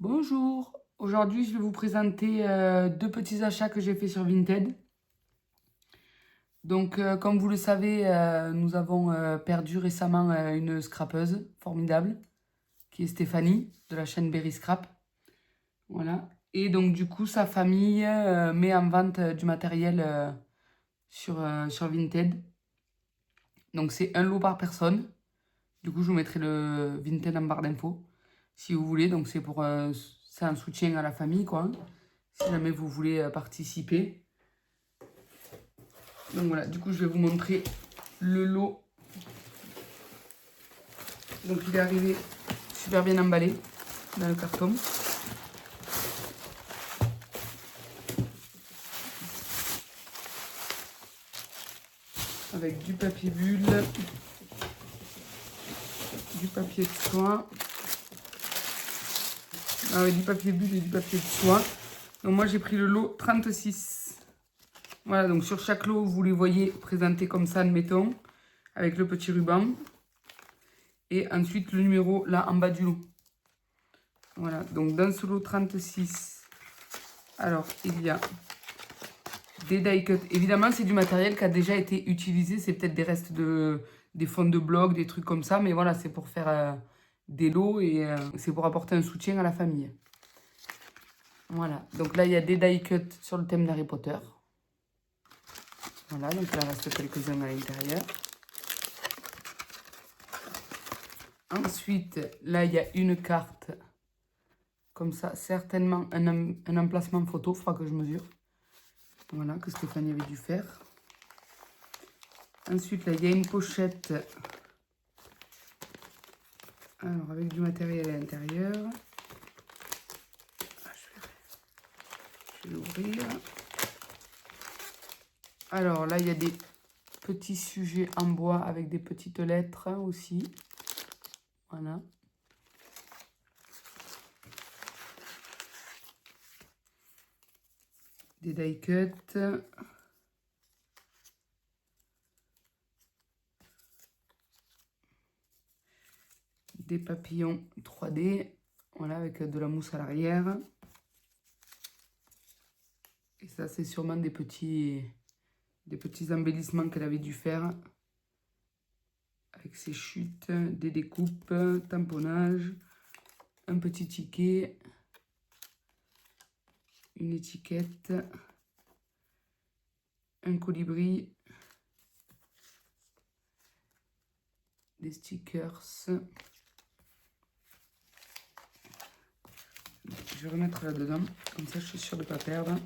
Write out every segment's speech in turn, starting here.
Bonjour, aujourd'hui je vais vous présenter deux petits achats que j'ai fait sur Vinted. Donc comme vous le savez, nous avons perdu récemment une scrapeuse formidable qui est Stéphanie de la chaîne Berry Scrap. Voilà. Et donc du coup sa famille met en vente du matériel sur Vinted. Donc c'est un lot par personne. Du coup je vous mettrai le Vinted en barre d'infos si vous voulez. Donc c'est un soutien à la famille quoi. Si jamais vous voulez participer. Donc voilà, du coup je vais vous montrer le lot. Donc il est arrivé super bien emballé dans le carton. Avec du papier bulle, du papier de soie. Ah ouais, du papier bulle et du papier de soie. Donc moi j'ai pris le lot 36. Voilà, donc sur chaque lot, vous les voyez présentés comme ça, admettons, avec le petit ruban. Et ensuite le numéro là en bas du lot. Voilà, donc dans ce lot 36, alors il y a des die cuts. Évidemment, c'est du matériel qui a déjà été utilisé. C'est peut-être des restes des fonds de blog, des trucs comme ça. Mais voilà, c'est pour faire des lots et c'est pour apporter un soutien à la famille. Voilà, donc là, il y a des die cuts sur le thème d'Harry Potter. Voilà, donc il en reste quelques-uns à l'intérieur. Ensuite, là, il y a une carte. Comme ça, certainement un emplacement photo. Il faudra que je mesure. Voilà, que Stéphanie avait dû faire. Ensuite, là, il y a une pochette. Alors, avec du matériel à l'intérieur. Je vais l'ouvrir. Alors, là, il y a des petits sujets en bois avec des petites lettres aussi. Voilà. Des die cuts. Des papillons 3D. Voilà, avec de la mousse à l'arrière. Et ça, c'est sûrement des petits embellissements qu'elle avait dû faire. Avec ses chutes, des découpes, tamponnage, un petit ticket, une étiquette, un colibri, des stickers. Je vais remettre là-dedans, comme ça je suis sûre de ne pas perdre.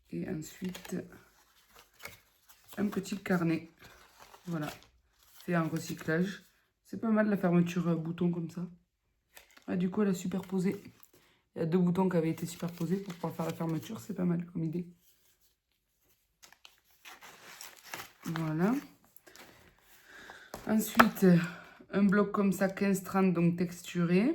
Et ensuite, un petit carnet. Voilà, fait en recyclage. C'est pas mal la fermeture bouton comme ça. Ah, du coup, elle a superposé. Il y a deux boutons qui avaient été superposés pour pouvoir faire la fermeture. C'est pas mal comme idée. Voilà. Ensuite, un bloc comme ça, 15-30, donc texturé.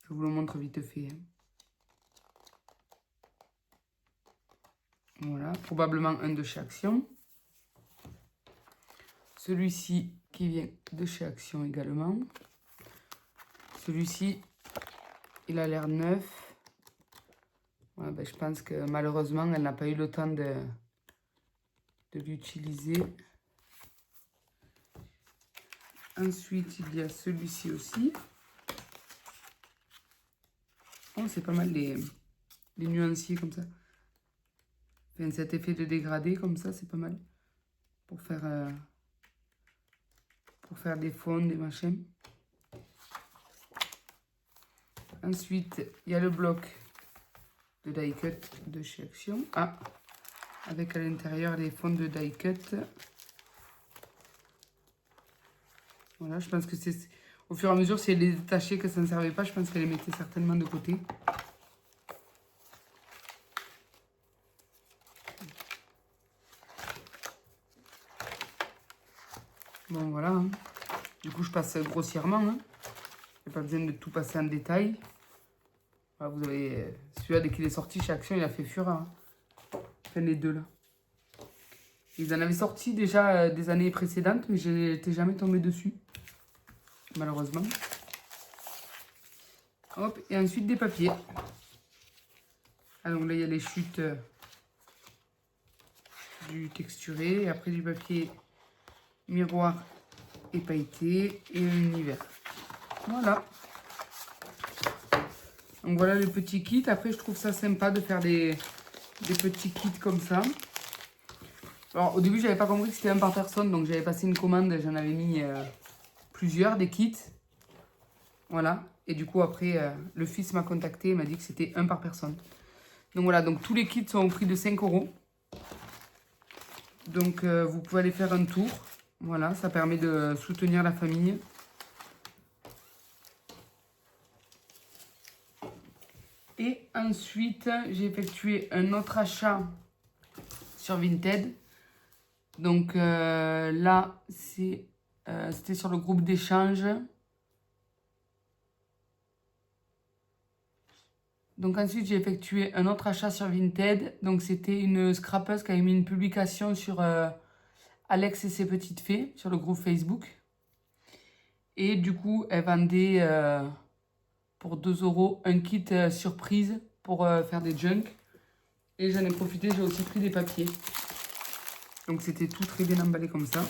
Je vous le montre vite fait. Voilà, probablement un de chez Action. Celui-ci qui vient de chez Action également. Celui-ci, il a l'air neuf. Ouais, ben, je pense que malheureusement, elle n'a pas eu le temps de l'utiliser. Ensuite, il y a celui-ci aussi. Oh, c'est pas mal les nuanciers comme ça. Enfin, cet effet de dégradé comme ça, c'est pas mal. Pour faire des fonds, des machins. Ensuite, il y a le bloc de die cut de chez Action. Ah, avec à l'intérieur les fonds de die cut. Voilà, je pense que c'est au fur et à mesure, si elle les détachait, que ça ne servait pas, je pense qu'elle les mettait certainement de côté. Bon, voilà. Hein. Du coup, je passe grossièrement. Hein. Il n'y a pas besoin de tout passer en détail. Voilà, vous avez celui-là, dès qu'il est sorti chez Action, il a fait fureur. Hein. Enfin, les deux là. Ils en avaient sorti déjà des années précédentes, mais je n'étais jamais tombée dessus, malheureusement. Hop, et ensuite des papiers. Ah, donc là, il y a les chutes du texturé, et après du papier miroir et pailleté, et un univers. Voilà. Donc voilà le petit kit. Après, je trouve ça sympa de faire des petits kits comme ça. Alors, au début, j'avais pas compris que c'était un par personne, donc j'avais passé une commande, j'en avais mis plusieurs, des kits. Voilà. Et du coup, après, le fils m'a contacté et m'a dit que c'était un par personne. Donc voilà, donc tous les kits sont au prix de 5 €. Donc, vous pouvez aller faire un tour. Voilà, ça permet de soutenir la famille. Et ensuite, j'ai effectué un autre achat sur Vinted. Donc là, c'était sur le groupe d'échange. Donc ensuite, j'ai effectué un autre achat sur Vinted. Donc c'était une scrapeuse qui avait mis une publication sur Alex et ses petites fées, sur le groupe Facebook. Et du coup, elle vendait pour 2 € un kit surprise pour faire des junk. Et j'en ai profité, j'ai aussi pris des papiers. Donc c'était tout très bien emballé comme ça.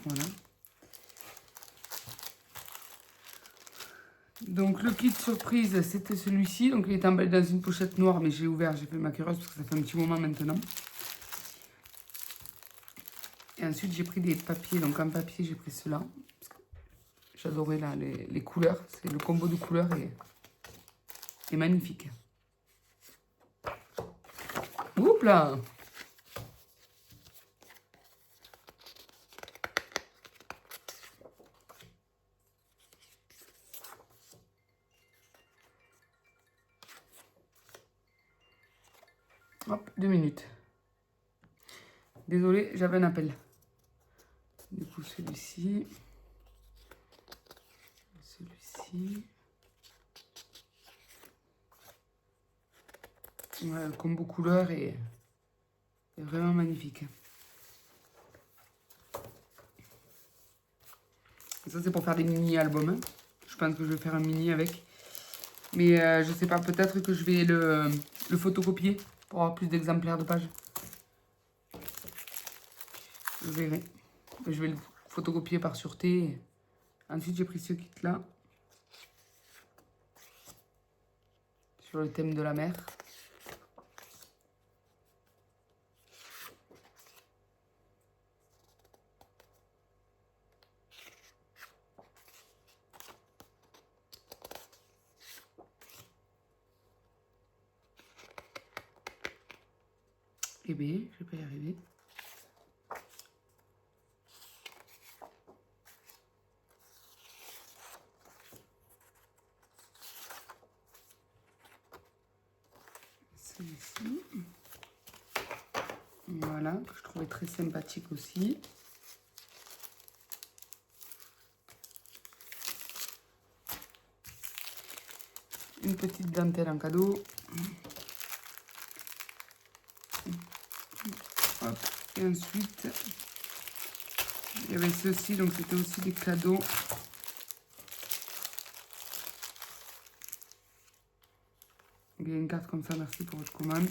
Voilà. Donc le kit surprise, c'était celui-ci. Donc il est emballé dans une pochette noire, mais j'ai ouvert, j'ai fait ma cureuse parce que ça fait un petit moment maintenant. Et ensuite j'ai pris des papiers. Donc en papier, j'ai pris ceux-là. J'adorais là les couleurs. C'est le combo de couleurs est magnifique. Oups là! Hop, 2 minutes. Désolée, j'avais un appel. Du coup, celui-ci. Celui-ci. Ouais, le combo couleur est vraiment magnifique. Et ça, c'est pour faire des mini-albums. Hein. Je pense que je vais faire un mini avec. Mais je sais pas, peut-être que je vais le photocopier pour avoir plus d'exemplaires de pages. Je verrai. Je vais le photocopier par sûreté. Ensuite, j'ai pris ce kit-là. Sur le thème de la mer. Eh bien, je vais pas y arriver. Celui-ci. Voilà, que je trouvais très sympathique aussi. Une petite dentelle en cadeau. Hop. Et ensuite, il y avait ceci, donc c'était aussi des cadeaux. Il y a une carte comme ça, merci pour votre commande.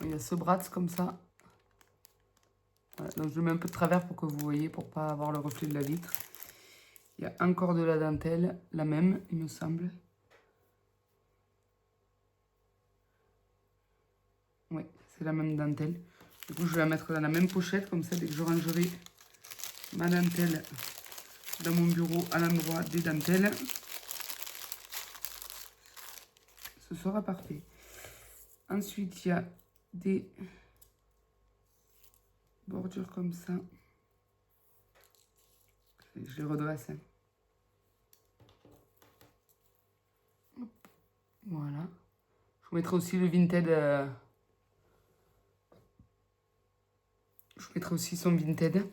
Il y a ce bras comme ça. Voilà, donc je le mets un peu de travers pour que vous voyez, pour pas avoir le reflet de la vitre. Il y a encore de la dentelle, la même, il me semble. Oui, c'est la même dentelle. Du coup, je vais la mettre dans la même pochette, comme ça, dès que je rangerai ma dentelle dans mon bureau à l'endroit des dentelles, ce sera parfait. Ensuite, il y a des bordures comme ça. Je les redresse. Hein. Voilà. Je vous mettrai aussi le Vinted. Je vous mettrai aussi son Vinted.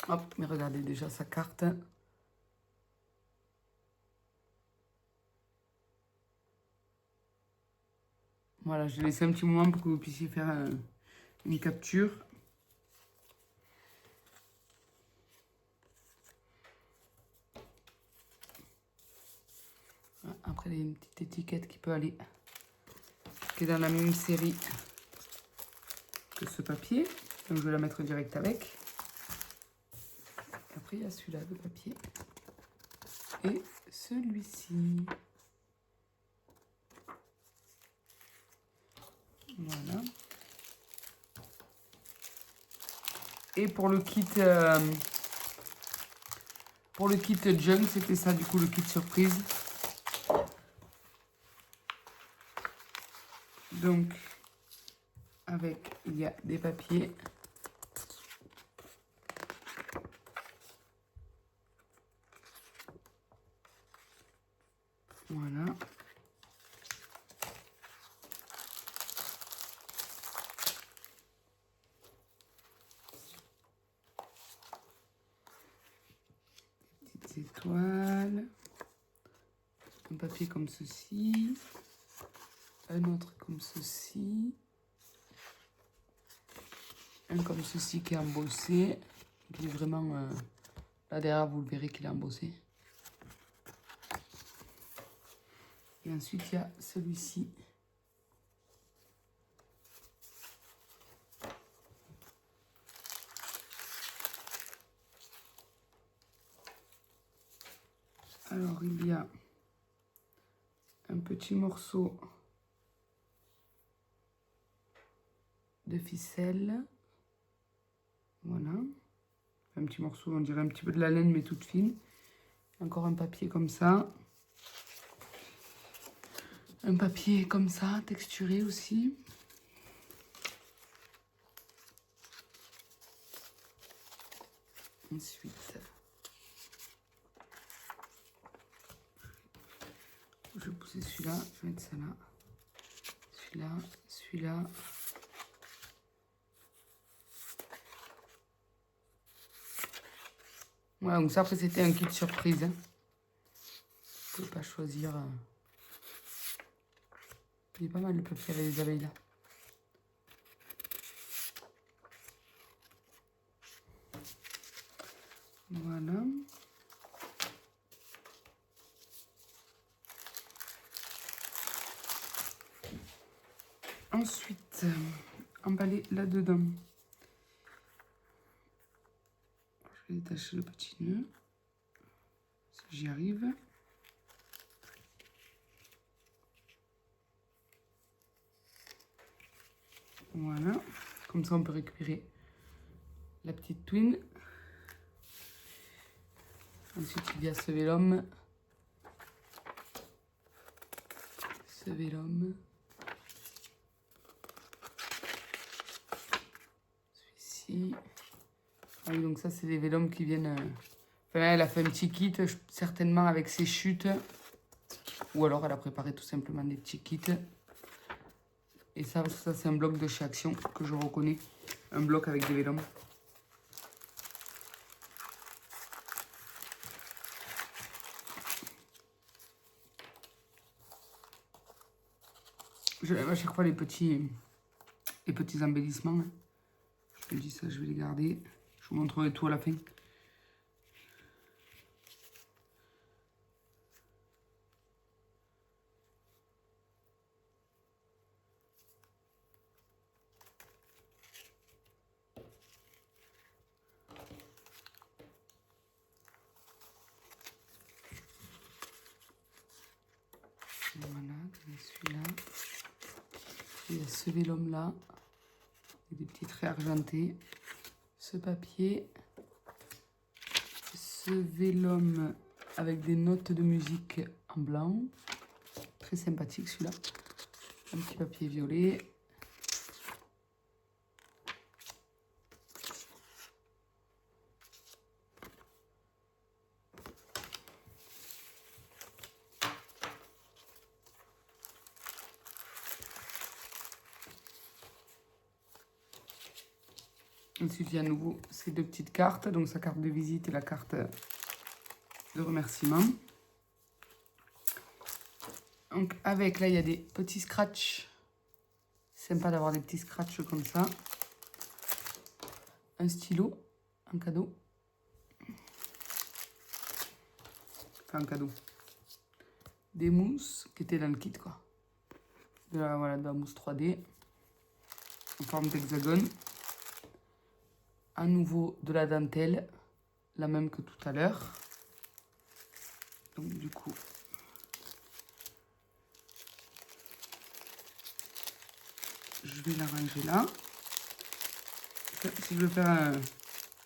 Hop, mais regardez déjà sa carte. Voilà, je vais laisser un petit moment pour que vous puissiez faire une capture. Après, il y a une petite étiquette qui peut aller, qui est dans la même série que ce papier. Donc, je vais la mettre direct avec. Et après, il y a celui-là de papier. Et celui-ci. Voilà. Et pour le kit junk, c'était ça du coup le kit surprise. Donc avec il y a des papiers. Voilà. Petites étoiles. Un papier comme ceci. Un autre comme ceci. Un comme ceci qui est embossé. Qui est vraiment... là derrière, vous le verrez qu'il est embossé. Et ensuite, il y a celui-ci. Alors, il y a un petit morceau de ficelle. Voilà. Un petit morceau, on dirait un petit peu de la laine, mais toute fine. Encore un papier comme ça. Un papier comme ça, texturé aussi. Ensuite, je vais pousser celui-là, je vais mettre ça là. Celui-là, celui-là. Voilà, donc ça, après, c'était un kit surprise. Hein. Vous ne pouvez pas choisir. Il est pas mal le papier avec les abeilles là. Voilà. Ensuite, emballer là-dedans. Je vais détacher le petit nœud. Si j'y arrive. Voilà. Comme ça, on peut récupérer la petite twin. Ensuite, il y a ce vélum. Ce vélum. Celui-ci. Ah oui, donc ça, c'est des vélums qui viennent... Enfin, elle a fait un petit kit, certainement avec ses chutes. Ou alors, elle a préparé tout simplement des petits kits. Et ça c'est un bloc de chez Action que je reconnais. Un bloc avec des vélums. J'aime à chaque fois les petits embellissements. Hein. Je me dis ça, je vais les garder. Je vous montrerai tout à la fin. Voilà, celui-là. Il y a ce vélum là. Des petits traits argentés. Ce papier. Ce vélum avec des notes de musique en blanc. Très sympathique celui-là. Un petit papier violet. Ensuite, il y a à nouveau ces deux petites cartes. Donc, sa carte de visite et la carte de remerciement. Donc, avec, là, il y a des petits scratchs C'est sympa d'avoir des petits scratchs comme ça. Un stylo, un cadeau. Enfin, un cadeau. Des mousses qui étaient dans le kit, quoi. Voilà, de la mousse 3D. En forme d'hexagone. À nouveau de la dentelle. La même que tout à l'heure. Donc du coup... je vais la ranger là. Si je veux faire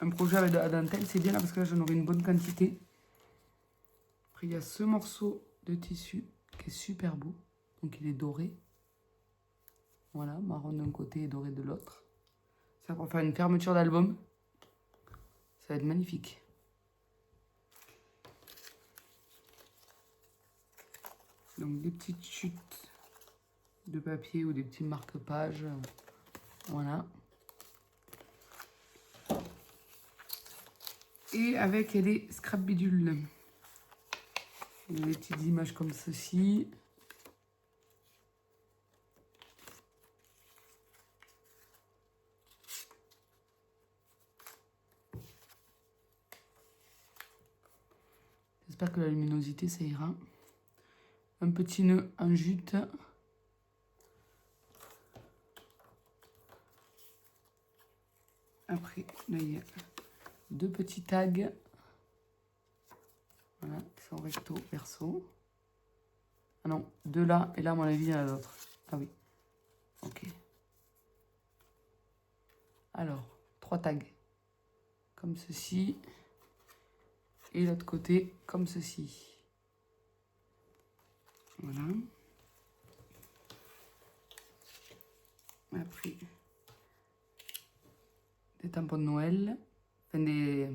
un projet avec de la dentelle, c'est bien là parce que là j'en aurai une bonne quantité. Après il y a ce morceau de tissu qui est super beau. Donc il est doré. Voilà, marron d'un côté et doré de l'autre. Ça pour faire une fermeture d'album. Ça va être magnifique. Donc des petites chutes de papier ou des petits marque-pages. Voilà. Et avec les scrap bidules. Il y a des petites images comme ceci. J'espère que la luminosité ça ira. Un petit nœud en jute. Après, là il y a deux petits tags. Voilà, qui sont recto, verso. Ah non, deux là, et là, à mon avis, il y en a d'autres. Ah oui, ok. Alors, 3 tags. Comme ceci. Et l'autre côté, comme ceci. Voilà. Après, des tampons de Noël. Enfin,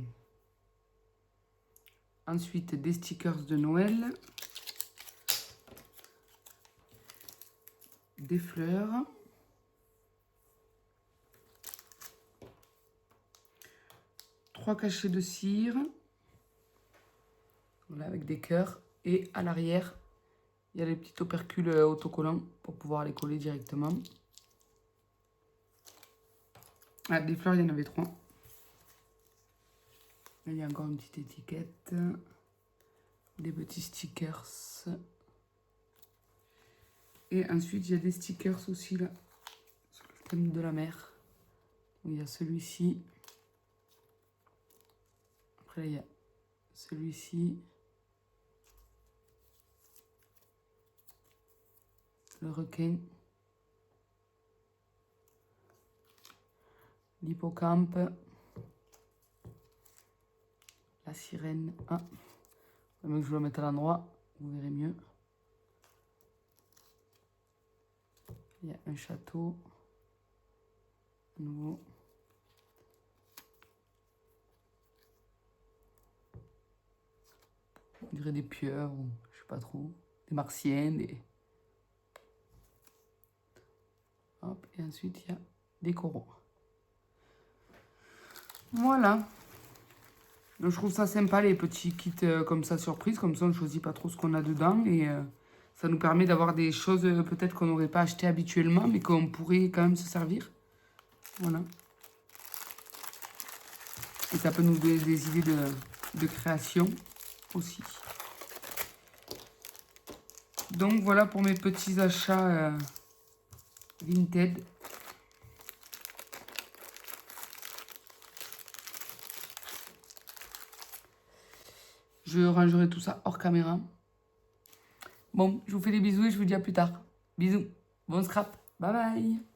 ensuite, des stickers de Noël. Des fleurs. Trois cachets de cire. Voilà, avec des cœurs. Et à l'arrière, il y a les petits opercules autocollants pour pouvoir les coller directement. Ah, des fleurs, il y en avait 3. Là, il y a encore une petite étiquette. Des petits stickers. Et ensuite, il y a des stickers aussi là, sur le thème de la mer. Il y a celui-ci. Après, là, il y a celui-ci. Le requin. L'hippocampe. La sirène. Ah, même que je vais le mettre à l'endroit, vous verrez mieux. Il y a un château. À nouveau. On dirait des pieuvres, ou je sais pas trop. Des martiens, des... Hop, et ensuite il y a des coraux. Voilà. Donc je trouve ça sympa les petits kits comme ça surprise. Comme ça on ne choisit pas trop ce qu'on a dedans. Et ça nous permet d'avoir des choses peut-être qu'on n'aurait pas acheté habituellement. Mais qu'on pourrait quand même se servir. Voilà. Et ça peut nous donner des idées de création aussi. Donc voilà pour mes petits achats Vinted. Je rangerai tout ça hors caméra. Bon, je vous fais des bisous et je vous dis à plus tard. Bisous. Bon scrap. Bye bye.